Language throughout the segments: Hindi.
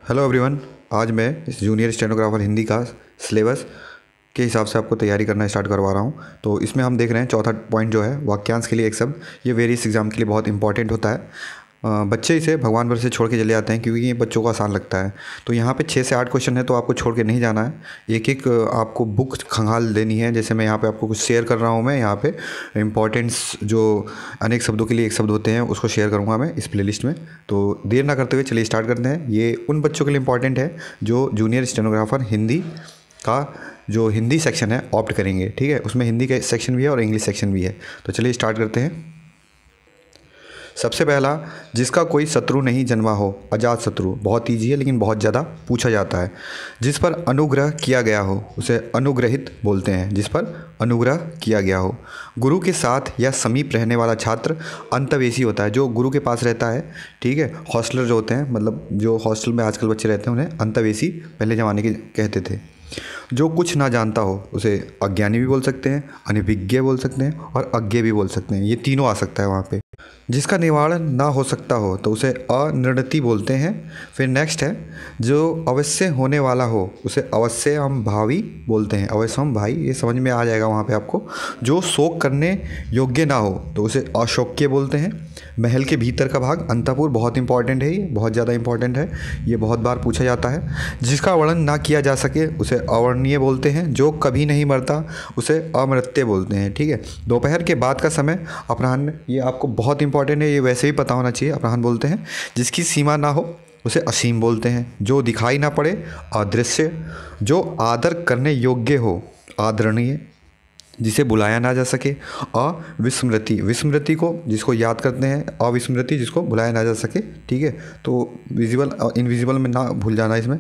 Hello everyone. आज मैं इस जूनियर स्टेनोग्राफर हिंदी का सिलेबस के हिसाब से आपको तैयारी करना स्टार्ट करवा रहा हूँ। तो इसमें हम देख रहे हैं चौथा पॉइंट जो है वाक्यांश के लिए एक शब्द। ये वेरियस एग्जाम के लिए बहुत इंपॉर्टेंट होता है। बच्चे इसे भगवान भर से छोड़ के चले जाते हैं क्योंकि ये बच्चों को आसान लगता है। तो यहाँ पे 6 से 8 क्वेश्चन है, तो आपको छोड़ के नहीं जाना है। एक एक आपको बुक खंगाल देनी है। जैसे मैं यहाँ पे आपको कुछ शेयर कर रहा हूँ। मैं यहाँ पे इंपॉर्टेंस जो अनेक शब्दों के लिए एक शब्द होते हैं उसको शेयर करूँगा मैं इस प्लेलिस्ट में। तो देर ना करते हुए चलिए स्टार्ट करते हैं। ये उन बच्चों के लिए इंपॉर्टेंट है जो जूनियर स्टेनोग्राफर हिंदी का जो हिंदी सेक्शन है ऑप्ट करेंगे। ठीक है, उसमें हिंदी का सेक्शन भी है और इंग्लिश सेक्शन भी है। तो चलिए स्टार्ट करते हैं। सबसे पहला, जिसका कोई शत्रु नहीं जन्मा हो, अजात शत्रु। बहुत ईजी है लेकिन बहुत ज़्यादा पूछा जाता है। जिस पर अनुग्रह किया गया हो उसे अनुग्रहित बोलते हैं। जिस पर अनुग्रह किया गया हो। गुरु के साथ या समीप रहने वाला छात्र अंतवेशी होता है। जो गुरु के पास रहता है, ठीक है, हॉस्टलर जो होते हैं, मतलब जो हॉस्टल में आजकल बच्चे रहते हैं उन्हें अंतवेशी पहले ज़माने के कहते थे। जो कुछ ना जानता हो उसे अज्ञानी भी बोल सकते हैं, अनभिज्ञ बोल सकते हैं और अज्ञे भी बोल सकते हैं। ये तीनों आ सकता है वहाँ पे। जिसका निवारण ना हो सकता हो तो उसे अनिर्णति बोलते हैं। फिर नेक्स्ट है, जो अवश्य होने वाला हो उसे अवश्यम भावी बोलते हैं। अवश्यम भाई ये समझ में आ जाएगा वहाँ पे आपको। जो शोक करने योग्य ना हो तो उसे अशोक्य बोलते हैं। महल के भीतर का भाग अंतपुर बहुत इंपॉर्टेंट है, ये बहुत ज़्यादा इंपॉर्टेंट है, ये बहुत बार पूछा जाता है। जिसका वर्णन ना किया जा सके उसे अवर्णनीय बोलते हैं। जो कभी नहीं मरता उसे अमृत्य बोलते हैं। ठीक है, दोपहर के बाद का समय अपराह्न, ये आपको बहुत इंपॉर्टेंट है, ये वैसे भी पता होना चाहिए। अपराह्न बोलते हैं। जिसकी सीमा ना हो उसे असीम बोलते हैं। जो दिखाई ना पड़े अदृश्य। जो आदर करने योग्य हो आदरणीय। जिसे बुलाया ना जा सके अविस्मृति। विस्मृति को जिसको याद करते हैं, अविस्मृति जिसको बुलाया ना जा सके। ठीक है, तो विजिबल इनविजिबल में ना भूल जाना इसमें।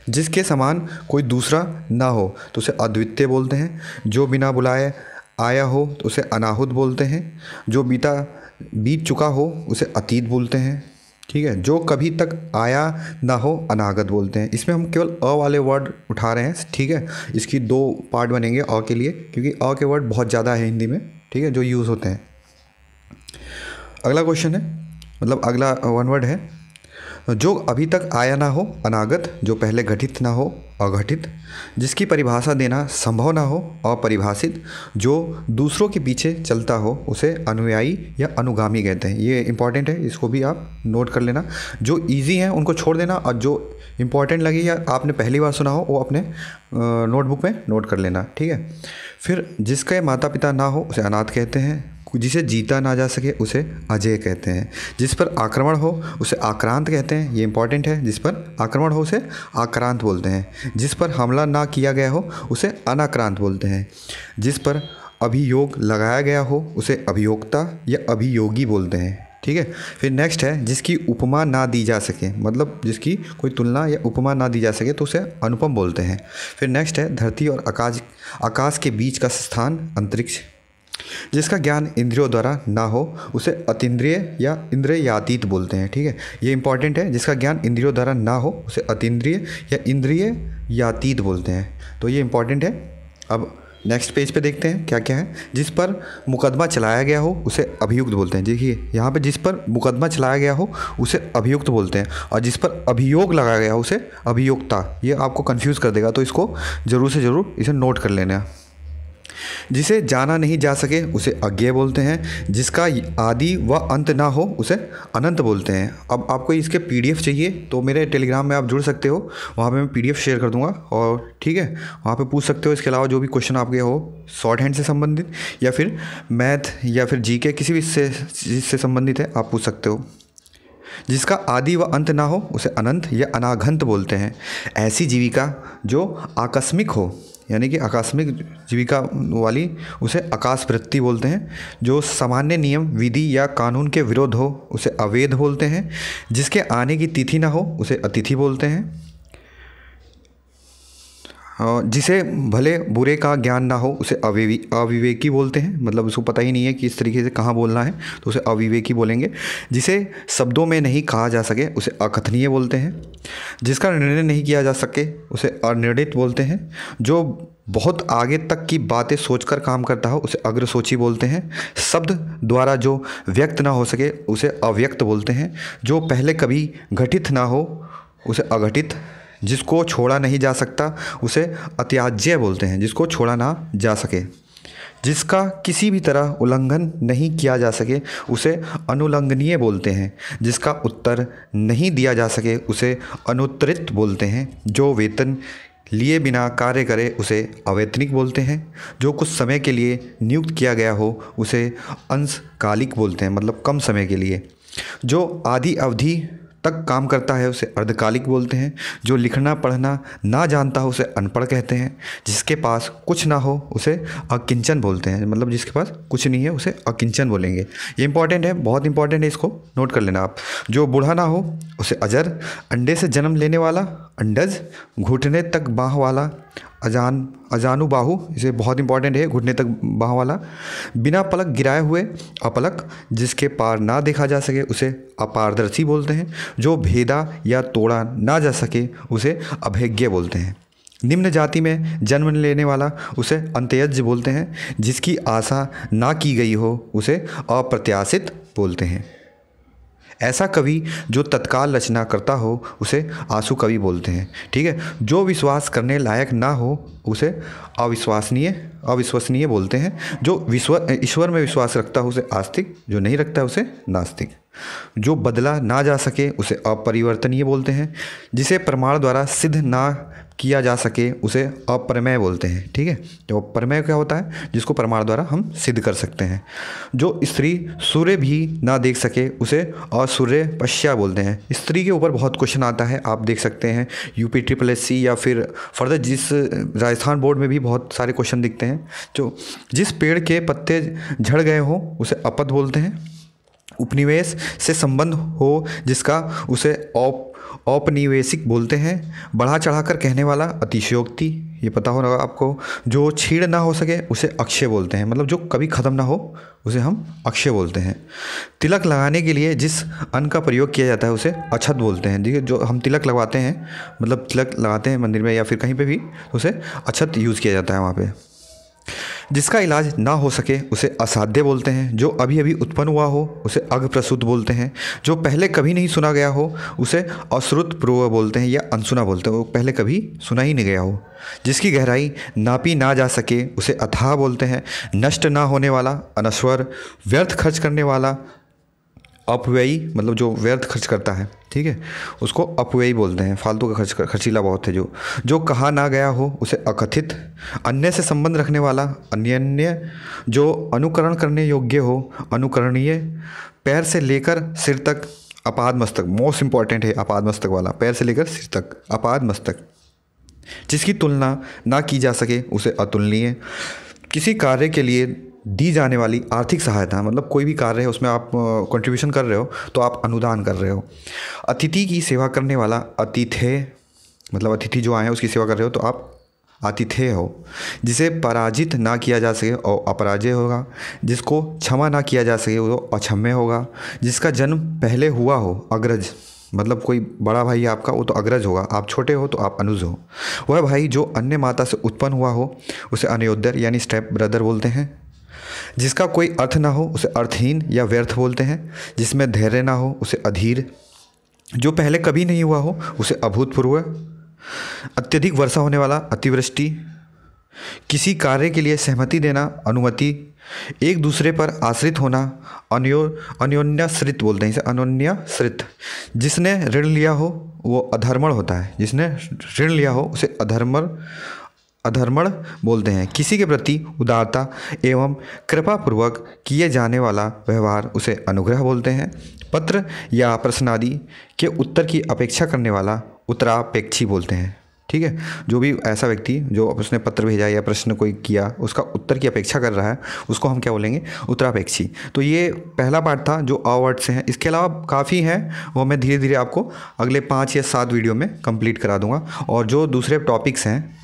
जिसके समान कोई दूसरा ना हो तो उसे अद्वितीय बोलते हैं। जो बिना बुलाए आया हो तो उसे अनाहुत बोलते हैं। जो बीत चुका हो उसे अतीत बोलते हैं। ठीक है, जो कभी तक आया ना हो अनागत बोलते हैं। इसमें हम केवल अ वाले वर्ड उठा रहे हैं। ठीक है, इसकी 2 पार्ट बनेंगे अ के लिए, क्योंकि अ के वर्ड बहुत ज़्यादा है हिंदी में, ठीक है, जो यूज़ होते हैं। अगला क्वेश्चन है, मतलब अगला वन वर्ड है, जो अभी तक आया ना हो अनागत। जो पहले घटित ना हो अघटित। जिसकी परिभाषा देना संभव ना हो अपरिभाषित। जो दूसरों के पीछे चलता हो उसे अनुयायी या अनुगामी कहते हैं। ये इंपॉर्टेंट है, इसको भी आप नोट कर लेना। जो इजी हैं उनको छोड़ देना और जो इंपॉर्टेंट लगे या आपने पहली बार सुना हो वो अपने नोटबुक में नोट कर लेना। ठीक है, फिर जिसके माता पिता ना हो उसे अनाथ कहते हैं। जिसे जीता ना जा सके उसे अजेय कहते हैं। जिस पर आक्रमण हो उसे आक्रांत कहते हैं। ये इंपॉर्टेंट है, जिस पर आक्रमण हो उसे आक्रांत बोलते हैं। जिस पर हमला ना किया गया हो उसे अनाक्रांत बोलते हैं। जिस पर अभियोग लगाया गया हो उसे अभियोक्ता या अभियोगी बोलते हैं। ठीक है, फिर नेक्स्ट है, जिसकी उपमा ना दी जा सके, मतलब जिसकी कोई तुलना या उपमा ना दी जा सके तो उसे अनुपम बोलते हैं। फिर नेक्स्ट है, धरती और आकाश के बीच का स्थान अंतरिक्ष। जिसका ज्ञान इंद्रियों द्वारा ना हो उसे अतीन्द्रिय या इंद्रियातीत बोलते हैं। ठीक है, ये इंपॉर्टेंट है। जिसका ज्ञान इंद्रियों द्वारा ना हो उसे अतीन्द्रिय या इंद्रियातीत बोलते हैं। तो ये इंपॉर्टेंट है। अब नेक्स्ट पेज पे देखते हैं क्या क्या है। जिस पर मुकदमा चलाया गया हो उसे अभियुक्त बोलते हैं। देखिए यहाँ पे जिस पर मुकदमा चलाया गया हो उसे अभियुक्त बोलते हैं, और जिस पर अभियोग लगाया गया हो उसे अभियोक्ता। ये आपको कंफ्यूज कर देगा, तो इसको ज़रूर से ज़रूर इसे नोट कर लेना। जिसे जाना नहीं जा सके उसे अज्ञेय बोलते हैं। जिसका आदि व अंत ना हो उसे अनंत बोलते हैं। अब आपको इसके पीडीएफ चाहिए तो मेरे टेलीग्राम में आप जुड़ सकते हो, वहाँ पे मैं पीडीएफ शेयर कर दूँगा, और ठीक है वहाँ पे पूछ सकते हो। इसके अलावा जो भी क्वेश्चन आपके हो शॉर्ट हैंड से संबंधित या फिर मैथ या फिर जीके किसी भी जिससे संबंधित है आप पूछ सकते हो। जिसका आदि व अंत ना हो उसे अनंत या अनाघंत बोलते हैं। ऐसी जीविका जो आकस्मिक हो, यानी कि आकस्मिक जीविका वाली, उसे आकाशवृत्ति बोलते हैं। जो सामान्य नियम विधि या कानून के विरोध हो उसे अवैध बोलते हैं। जिसके आने की तिथि ना हो उसे अतिथि बोलते हैं। जिसे भले बुरे का ज्ञान ना हो उसे अविवेकी बोलते हैं, मतलब उसको पता ही नहीं है कि इस तरीके से कहाँ बोलना है तो उसे अविवेकी बोलेंगे। जिसे शब्दों में नहीं कहा जा सके उसे अकथनीय बोलते हैं। जिसका निर्णय नहीं किया जा सके उसे अनिर्णित बोलते हैं। जो बहुत आगे तक की बातें सोचकर काम करता हो उसे अग्रसोची बोलते हैं। शब्द द्वारा जो व्यक्त ना हो सके उसे अव्यक्त बोलते हैं। जो पहले कभी घटित ना हो उसे अघटित। जिसको छोड़ा नहीं जा सकता उसे अत्याज्य बोलते हैं, जिसको छोड़ा ना जा सके। जिसका किसी भी तरह उल्लंघन नहीं किया जा सके उसे अनुल्लंघनीय बोलते हैं। जिसका उत्तर नहीं दिया जा सके उसे अनुत्तरित बोलते हैं। जो वेतन लिए बिना कार्य करे उसे अवैतनिक बोलते हैं। जो कुछ समय के लिए नियुक्त किया गया हो उसे अंशकालिक बोलते हैं, मतलब कम समय के लिए। जो आधी अवधि तक काम करता है उसे अर्धकालिक बोलते हैं। जो लिखना पढ़ना ना जानता हो उसे अनपढ़ कहते हैं। जिसके पास कुछ ना हो उसे अकिंचन बोलते हैं, मतलब जिसके पास कुछ नहीं है उसे अकिंचन बोलेंगे। ये इंपॉर्टेंट है, बहुत इंपॉर्टेंट है, इसको नोट कर लेना आप। जो बूढ़ा ना हो उसे अजर। अंडे से जन्म लेने वाला अंडज। घुटने तक बाह वाला अजानुबाहु, इसे बहुत इंपॉर्टेंट है, घुटने तक बाह वाला। बिना पलक गिराए हुए अपलक। जिसके पार ना देखा जा सके उसे अपारदर्शी बोलते हैं। जो भेदा या तोड़ा ना जा सके उसे अभेज्ञ बोलते हैं। निम्न जाति में जन्म लेने वाला उसे अंत्यज बोलते हैं। जिसकी आशा ना की गई हो उसे अप्रत्याशित बोलते हैं। ऐसा कवि जो तत्काल रचना करता हो उसे आंसू कवि बोलते हैं। ठीक है। जो विश्वास करने लायक ना हो उसे अविश्वसनीय बोलते हैं। जो ईश्वर में विश्वास रखता हो उसे आस्तिक। जो नहीं रखता है उसे नास्तिक। जो बदला ना जा सके उसे अपरिवर्तनीय बोलते हैं। जिसे प्रमाण द्वारा सिद्ध ना किया जा सके उसे अप्रमेय बोलते हैं। ठीक है। तो प्रमेय क्या होता है? जिसको प्रमाण द्वारा हम सिद्ध कर सकते हैं। जो स्त्री सूर्य भी ना देख सके उसे असूर्य पश्या बोलते हैं। स्त्री के ऊपर बहुत क्वेश्चन आता है, आप देख सकते हैं UP SSC या फिर फर्दर जिस राजस्थान बोर्ड में भी बहुत सारे क्वेश्चन दिखते हैं। जो जिस पेड़ के पत्ते झड़ गए हों उसे अपद बोलते हैं। उपनिवेश से संबंध हो जिसका उसे औपनिवेशिक बोलते हैं। बढ़ा चढ़ाकर कहने वाला अतिशयोक्ति, ये पता होगा आपको। जो छीड़ ना हो सके उसे अक्षय बोलते हैं, मतलब जो कभी ख़त्म ना हो उसे हम अक्षय बोलते हैं। तिलक लगाने के लिए जिस अन्न का प्रयोग किया जाता है उसे अक्षत बोलते हैं। देखिए, जो हम तिलक लगवाते हैं, मतलब तिलक लगाते हैं मंदिर में या फिर कहीं पे भी, उसे अक्षत यूज़ किया जाता है वहाँ पे। जिसका इलाज ना हो सके उसे असाध्य बोलते हैं। जो अभी अभी उत्पन्न हुआ हो उसे अग्रप्रसूत बोलते हैं। जो पहले कभी नहीं सुना गया हो उसे अश्रुत पूर्व बोलते हैं या अनसुना बोलते हैं, वो पहले कभी सुना ही नहीं गया हो। जिसकी गहराई नापी ना जा सके उसे अथाह बोलते हैं। नष्ट ना होने वाला अनश्वर। व्यर्थ खर्च करने वाला अपव्ययी, मतलब जो व्यर्थ खर्च करता है, ठीक है, उसको अपव्ययी बोलते हैं। फालतू का खर्चीला बहुत है। जो कहा ना गया हो उसे अकथित। अन्य से संबंध रखने वाला अन्यन्य। जो अनुकरण करने योग्य हो अनुकरणीय। पैर से लेकर सिर तक अपाद मस्तक, मोस्ट इंपॉर्टेंट है अपाद मस्तक वाला, पैर से लेकर सिर तक अपाद मस्तक। जिसकी तुलना ना की जा सके उसे अतुलनीय। किसी कार्य के लिए दी जाने वाली आर्थिक सहायता, मतलब कोई भी कार्य है उसमें आप कंट्रीब्यूशन कर रहे हो तो आप अनुदान कर रहे हो। अतिथि की सेवा करने वाला अतिथेय, मतलब अतिथि जो आए हैं उसकी सेवा कर रहे हो तो आप आतिथेय हो। जिसे पराजित ना किया जा सके और अपराजय होगा। जिसको क्षमा ना किया जा सके वो अक्षम्य होगा। जिसका जन्म पहले हुआ हो अग्रज, मतलब कोई बड़ा भाई है आपका, वो तो अग्रज होगा। आप छोटे हो तो आप अनुज हो। वह भाई जो अन्य माता से उत्पन्न हुआ हो उसे अनयोदर यानी स्टेप ब्रदर बोलते हैं। जिसका कोई अर्थ ना हो उसे अर्थहीन या व्यर्थ बोलते हैं। जिसमें धैर्य ना हो उसे अधीर। जो पहले कभी नहीं हुआ हो उसे अभूतपूर्व। अत्यधिक वर्षा होने वाला अतिवृष्टि। किसी कार्य के लिए सहमति देना अनुमति। एक दूसरे पर आश्रित होना अन्योन्याश्रित बोलते हैं, इसे अन्योन्याश्रित। जिसने ऋण लिया हो वो अधर्मण होता है। जिसने ऋण लिया हो उसे अधर्मण बोलते हैं। किसी के प्रति उदारता एवं कृपापूर्वक किए जाने वाला व्यवहार उसे अनुग्रह बोलते हैं। पत्र या प्रश्न आदि के उत्तर की अपेक्षा करने वाला उत्तरापेक्षी बोलते हैं। ठीक है। जो भी ऐसा व्यक्ति जो उसने पत्र भेजा या प्रश्न कोई किया उसका उत्तर की अपेक्षा कर रहा है उसको हम क्या बोलेंगे? उत्तरापेक्षी। तो ये पहला पार्ट था जो अ वर्ड से हैं। इसके अलावा काफ़ी हैं, वो मैं धीरे धीरे आपको अगले 5 या 7 वीडियो में कंप्लीट करा दूंगा। और जो दूसरे टॉपिक्स हैं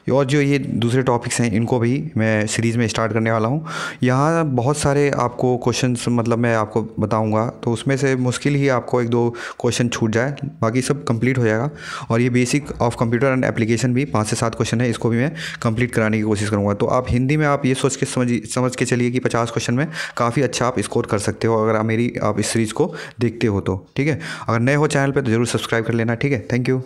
और जो ये दूसरे टॉपिक्स हैं इनको भी मैं सीरीज़ में स्टार्ट करने वाला हूँ। यहाँ बहुत सारे आपको क्वेश्चंस मतलब मैं आपको बताऊँगा, तो उसमें से मुश्किल ही आपको 1-2 क्वेश्चन छूट जाए, बाकी सब कंप्लीट हो जाएगा। और ये basic of computer and application भी 5 से 7 क्वेश्चन है, इसको भी मैं कंप्लीट कराने की कोशिश करूँगा। तो आप हिंदी में आप ये सोच के समझ के चलिए कि 50 क्वेश्चन में काफ़ी अच्छा आप स्कोर कर सकते हो, अगर आप इस सीरीज़ को देखते हो तो। ठीक है, अगर नए हो चैनल पर तो ज़रूर सब्सक्राइब कर लेना। ठीक है, थैंक यू।